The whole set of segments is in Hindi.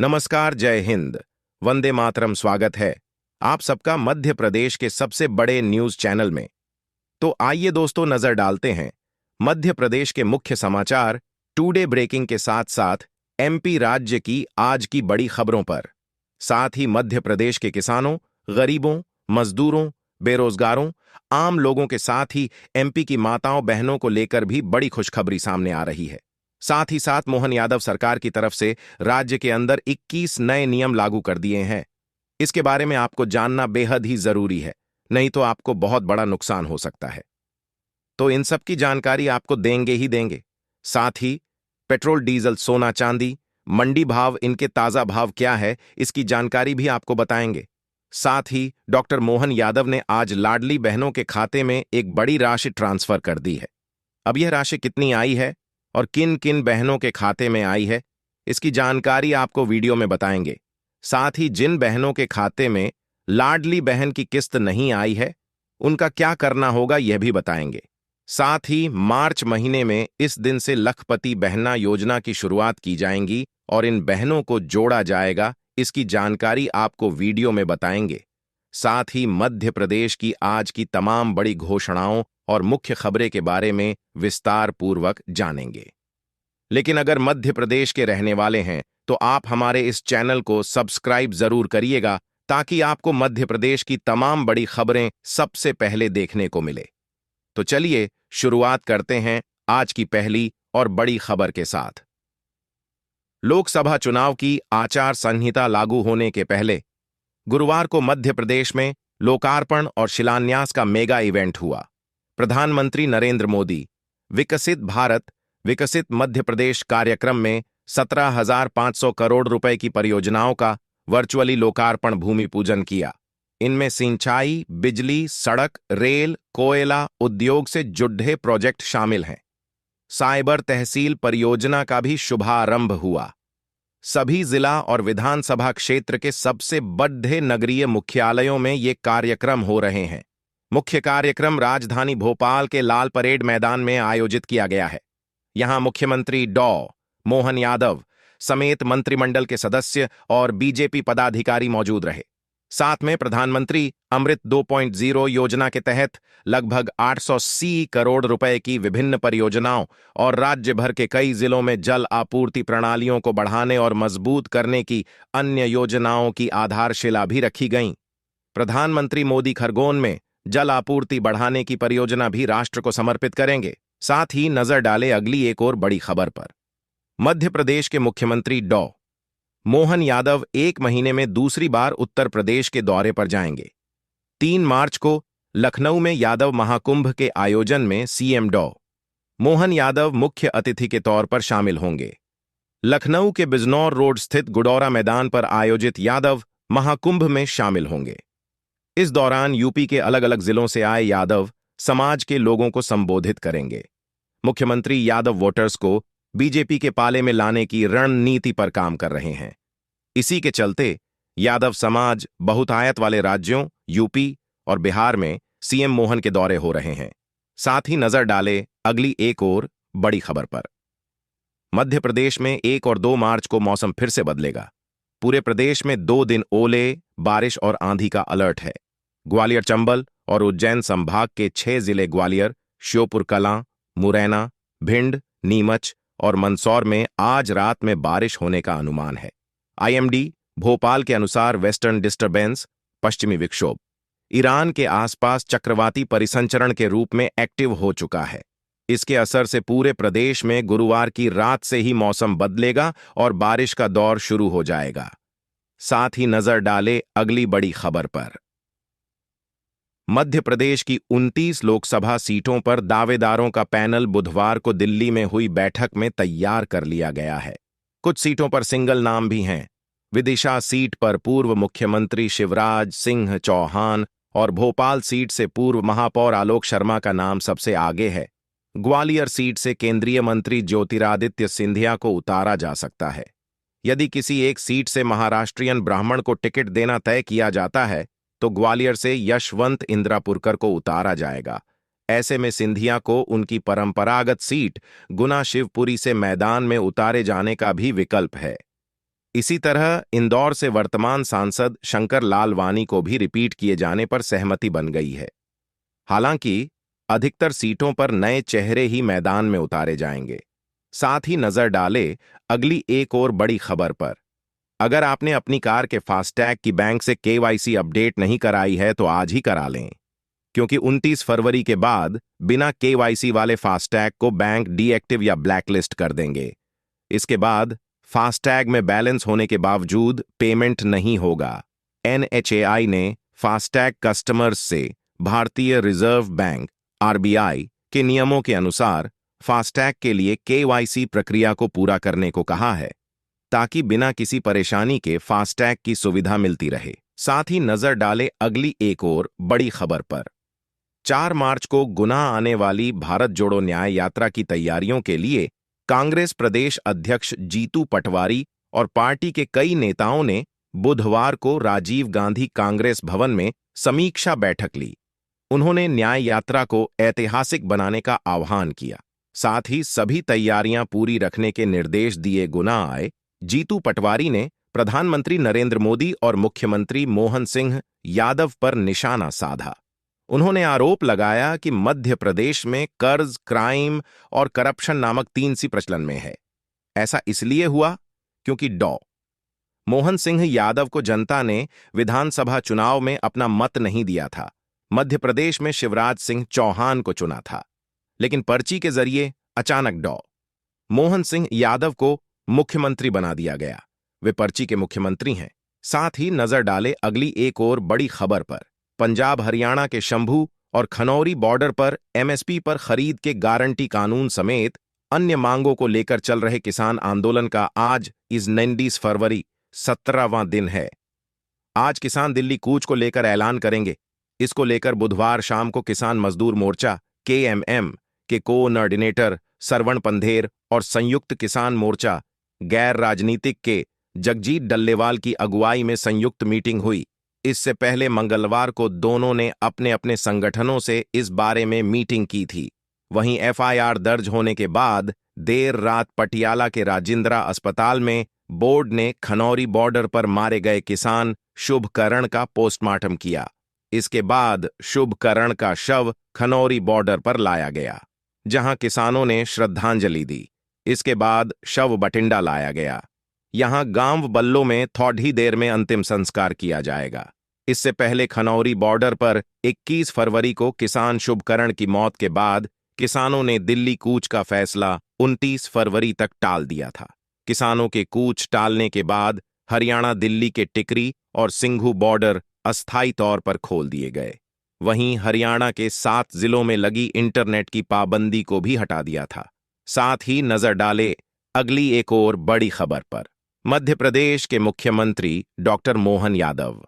नमस्कार, जय हिंद, वंदे मातरम। स्वागत है आप सबका मध्य प्रदेश के सबसे बड़े न्यूज चैनल में। तो आइए दोस्तों, नजर डालते हैं मध्य प्रदेश के मुख्य समाचार टुडे ब्रेकिंग के साथ साथ एमपी राज्य की आज की बड़ी खबरों पर। साथ ही मध्य प्रदेश के किसानों, गरीबों, मजदूरों, बेरोजगारों, आम लोगों के साथ ही एमपी की माताओं बहनों को लेकर भी बड़ी खुशखबरी सामने आ रही है। साथ ही साथ मोहन यादव सरकार की तरफ से राज्य के अंदर 21 नए नियम लागू कर दिए हैं। इसके बारे में आपको जानना बेहद ही जरूरी है, नहीं तो आपको बहुत बड़ा नुकसान हो सकता है। तो इन सब की जानकारी आपको देंगे ही देंगे। साथ ही पेट्रोल, डीजल, सोना, चांदी, मंडी भाव, इनके ताजा भाव क्या है, इसकी जानकारी भी आपको बताएंगे। साथ ही डॉक्टर मोहन यादव ने आज लाडली बहनों के खाते में एक बड़ी राशि ट्रांसफर कर दी है। अब यह राशि कितनी आई है और किन किन बहनों के खाते में आई है, इसकी जानकारी आपको वीडियो में बताएंगे। साथ ही जिन बहनों के खाते में लाडली बहन की किस्त नहीं आई है, उनका क्या करना होगा यह भी बताएंगे। साथ ही मार्च महीने में इस दिन से लखपति बहना योजना की शुरुआत की जाएगी और इन बहनों को जोड़ा जाएगा, इसकी जानकारी आपको वीडियो में बताएंगे। साथ ही मध्य प्रदेश की आज की तमाम बड़ी घोषणाओं और मुख्य खबरें के बारे में विस्तार पूर्वक जानेंगे। लेकिन अगर मध्य प्रदेश के रहने वाले हैं तो आप हमारे इस चैनल को सब्सक्राइब जरूर करिएगा, ताकि आपको मध्य प्रदेश की तमाम बड़ी खबरें सबसे पहले देखने को मिले। तो चलिए शुरुआत करते हैं आज की पहली और बड़ी खबर के साथ। लोकसभा चुनाव की आचार संहिता लागू होने के पहले गुरुवार को मध्य प्रदेश में लोकार्पण और शिलान्यास का मेगा इवेंट हुआ। प्रधानमंत्री नरेंद्र मोदी विकसित भारत विकसित मध्य प्रदेश कार्यक्रम में 17,500 करोड़ रुपए की परियोजनाओं का वर्चुअली लोकार्पण भूमि पूजन किया। इनमें सिंचाई, बिजली, सड़क, रेल, कोयला उद्योग से जुड़े प्रोजेक्ट शामिल हैं। साइबर तहसील परियोजना का भी शुभारंभ हुआ। सभी जिला और विधानसभा क्षेत्र के सबसे बड़े नगरीय मुख्यालयों में ये कार्यक्रम हो रहे हैं। मुख्य कार्यक्रम राजधानी भोपाल के लाल परेड मैदान में आयोजित किया गया है। यहां मुख्यमंत्री मोहन यादव समेत मंत्रिमंडल के सदस्य और बीजेपी पदाधिकारी मौजूद रहे। साथ में प्रधानमंत्री अमृत 2.0 योजना के तहत लगभग 880 करोड़ रुपए की विभिन्न परियोजनाओं और राज्य भर के कई जिलों में जल आपूर्ति प्रणालियों को बढ़ाने और मजबूत करने की अन्य योजनाओं की आधारशिला भी रखी गईं। प्रधानमंत्री मोदी खरगोन में जल आपूर्ति बढ़ाने की परियोजना भी राष्ट्र को समर्पित करेंगे। साथ ही नजर डाले अगली एक और बड़ी खबर पर। मध्य प्रदेश के मुख्यमंत्री मोहन यादव एक महीने में दूसरी बार उत्तर प्रदेश के दौरे पर जाएंगे। 3 मार्च को लखनऊ में यादव महाकुंभ के आयोजन में सीएम मोहन यादव मुख्य अतिथि के तौर पर शामिल होंगे। लखनऊ के बिजनौर रोड स्थित गुडौरा मैदान पर आयोजित यादव महाकुंभ में शामिल होंगे। इस दौरान यूपी के अलग अलग जिलों से आए यादव समाज के लोगों को संबोधित करेंगे। मुख्यमंत्री यादव वोटर्स को बीजेपी के पाले में लाने की रणनीति पर काम कर रहे हैं। इसी के चलते यादव समाज बहुतायत वाले राज्यों यूपी और बिहार में सीएम मोहन के दौरे हो रहे हैं। साथ ही नजर डाले अगली एक और बड़ी खबर पर। मध्य प्रदेश में 1 और 2 मार्च को मौसम फिर से बदलेगा। पूरे प्रदेश में 2 दिन ओले, बारिश और आंधी का अलर्ट है। ग्वालियर, चंबल और उज्जैन संभाग के 6 जिले ग्वालियर, श्योपुर कलां, मुरैना, भिंड, नीमच और मंदसौर में आज रात में बारिश होने का अनुमान है। आईएमडी भोपाल के अनुसार वेस्टर्न डिस्टर्बेंस, पश्चिमी विक्षोभ, ईरान के आसपास चक्रवाती परिसंचरण के रूप में एक्टिव हो चुका है। इसके असर से पूरे प्रदेश में गुरुवार की रात से ही मौसम बदलेगा और बारिश का दौर शुरू हो जाएगा। साथ ही नजर डाले अगली बड़ी खबर पर। मध्य प्रदेश की 29 लोकसभा सीटों पर दावेदारों का पैनल बुधवार को दिल्ली में हुई बैठक में तैयार कर लिया गया है। कुछ सीटों पर सिंगल नाम भी हैं। विदिशा सीट पर पूर्व मुख्यमंत्री शिवराज सिंह चौहान और भोपाल सीट से पूर्व महापौर आलोक शर्मा का नाम सबसे आगे है। ग्वालियर सीट से केंद्रीय मंत्री ज्योतिरादित्य सिंधिया को उतारा जा सकता है। यदि किसी एक सीट से महाराष्ट्रियन ब्राह्मण को टिकट देना तय किया जाता है तो ग्वालियर से यशवंत इंद्रापुरकर को उतारा जाएगा। ऐसे में सिंधिया को उनकी परंपरागत सीट गुना शिवपुरी से मैदान में उतारे जाने का भी विकल्प है। इसी तरह इंदौर से वर्तमान सांसद शंकर लालवानी को भी रिपीट किए जाने पर सहमति बन गई है। हालांकि अधिकतर सीटों पर नए चेहरे ही मैदान में उतारे जाएंगे। साथ ही नजर डाले अगली एक और बड़ी खबर पर। अगर आपने अपनी कार के फास्टैग की बैंक से केवाईसी अपडेट नहीं कराई है तो आज ही करा लें, क्योंकि 29 फरवरी के बाद बिना केवाईसी वाले फास्टैग को बैंक डीएक्टिव या ब्लैकलिस्ट कर देंगे। इसके बाद फास्टैग में बैलेंस होने के बावजूद पेमेंट नहीं होगा। एनएचएआई ने फास्टैग कस्टमर्स से भारतीय रिजर्व बैंक आरबीआई के नियमों के अनुसार फास्टैग के लिए केवाईसी प्रक्रिया को पूरा करने को कहा है, ताकि बिना किसी परेशानी के फास्टैग की सुविधा मिलती रहे। साथ ही नजर डाले अगली एक और बड़ी खबर पर। 4 मार्च को गुना आने वाली भारत जोड़ो न्याय यात्रा की तैयारियों के लिए कांग्रेस प्रदेश अध्यक्ष जीतू पटवारी और पार्टी के कई नेताओं ने बुधवार को राजीव गांधी कांग्रेस भवन में समीक्षा बैठक ली। उन्होंने न्याय यात्रा को ऐतिहासिक बनाने का आह्वान किया। साथ ही सभी तैयारियां पूरी रखने के निर्देश दिए। गुना आए जीतू पटवारी ने प्रधानमंत्री नरेंद्र मोदी और मुख्यमंत्री मोहन सिंह यादव पर निशाना साधा। उन्होंने आरोप लगाया कि मध्य प्रदेश में कर्ज, क्राइम और करप्शन नामक 3 सी प्रचलन में है। ऐसा इसलिए हुआ क्योंकि मोहन सिंह यादव को जनता ने विधानसभा चुनाव में अपना मत नहीं दिया था। मध्य प्रदेश में शिवराज सिंह चौहान को चुना था, लेकिन पर्ची के जरिए अचानक मोहन सिंह यादव को मुख्यमंत्री बना दिया गया। वे पर्ची के मुख्यमंत्री हैं। साथ ही नजर डाले अगली एक और बड़ी खबर पर। पंजाब हरियाणा के शंभू और खनौरी बॉर्डर पर एमएसपी पर खरीद के गारंटी कानून समेत अन्य मांगों को लेकर चल रहे किसान आंदोलन का आज 29 फरवरी 17वां दिन है। आज किसान दिल्ली कूच को लेकर ऐलान करेंगे। इसको लेकर बुधवार शाम को किसान मजदूर मोर्चा केएमएम के कोऑर्डिनेटर सरवण पंधेर और संयुक्त किसान मोर्चा गैर राजनीतिक के जगजीत डल्लेवाल की अगुवाई में संयुक्त मीटिंग हुई। इससे पहले मंगलवार को दोनों ने अपने अपने संगठनों से इस बारे में मीटिंग की थी। वहीं एफआईआर दर्ज होने के बाद देर रात पटियाला के राजिंद्रा अस्पताल में बोर्ड ने खनौरी बॉर्डर पर मारे गए किसान शुभकरण का पोस्टमार्टम किया। इसके बाद शुभकरण का शव खनौरी बॉर्डर पर लाया गया, जहां किसानों ने श्रद्धांजलि दी। इसके बाद शव बठिंडा लाया गया। यहां गांव बल्लो में थोड़ी देर में अंतिम संस्कार किया जाएगा। इससे पहले खनौरी बॉर्डर पर 21 फरवरी को किसान शुभकरण की मौत के बाद किसानों ने दिल्ली कूच का फैसला 29 फरवरी तक टाल दिया था। किसानों के कूच टालने के बाद हरियाणा दिल्ली के टिकरी और सिंघू बॉर्डर अस्थायी तौर पर खोल दिए गए। वहीं हरियाणा के 7 जिलों में लगी इंटरनेट की पाबंदी को भी हटा दिया था। साथ ही नजर डाले अगली एक और बड़ी खबर पर। मध्य प्रदेश के मुख्यमंत्री डॉक्टर मोहन यादव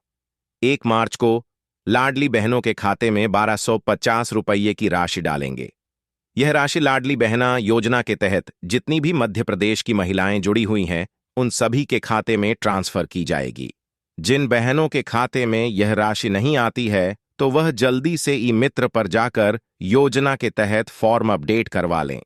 1 मार्च को लाडली बहनों के खाते में 1250 रुपये की राशि डालेंगे। यह राशि लाडली बहना योजना के तहत जितनी भी मध्य प्रदेश की महिलाएं जुड़ी हुई हैं, उन सभी के खाते में ट्रांसफर की जाएगी। जिन बहनों के खाते में यह राशि नहीं आती है, तो वह जल्दी से ई मित्र पर जाकर योजना के तहत फॉर्म अपडेट करवा लें।